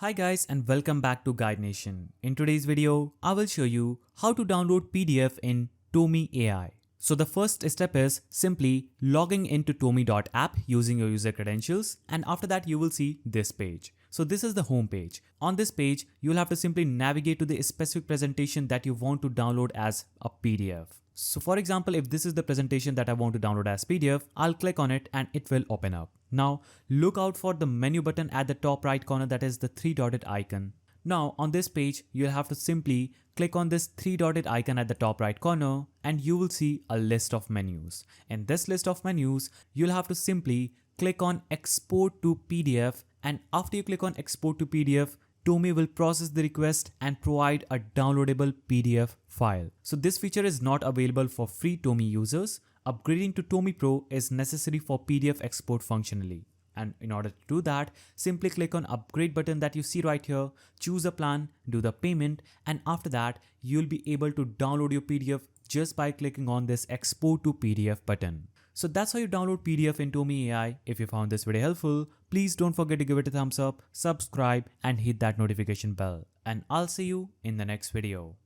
Hi guys and welcome back to Guide Nation. In today's video, I will show you how to download PDF in TOME AI. So the first step is simply logging into TOME.app using your user credentials, and after that you will see this page. So this is the home page. On this page, you'll have to simply navigate to the specific presentation that you want to download as a PDF. So for example, if this is the presentation that I want to download as PDF, I'll click on it and it will open up. Now look out for the menu button at the top right corner, that is the three dotted icon. Now on this page, you'll have to simply click on this three dotted icon at the top right corner and you will see a list of menus. In this list of menus, you'll have to simply click on export to PDF, and after you click on export to PDF, TOME will process the request and provide a downloadable PDF file. So this feature is not available for free TOME users. Upgrading to TOME Pro is necessary for PDF export functionally. And in order to do that, simply click on upgrade button that you see right here, choose a plan, do the payment, and after that, you'll be able to download your PDF just by clicking on this export to PDF button. So that's how you download PDF in TOME AI. If you found this video helpful, please don't forget to give it a thumbs up, subscribe, and hit that notification bell. And I'll see you in the next video.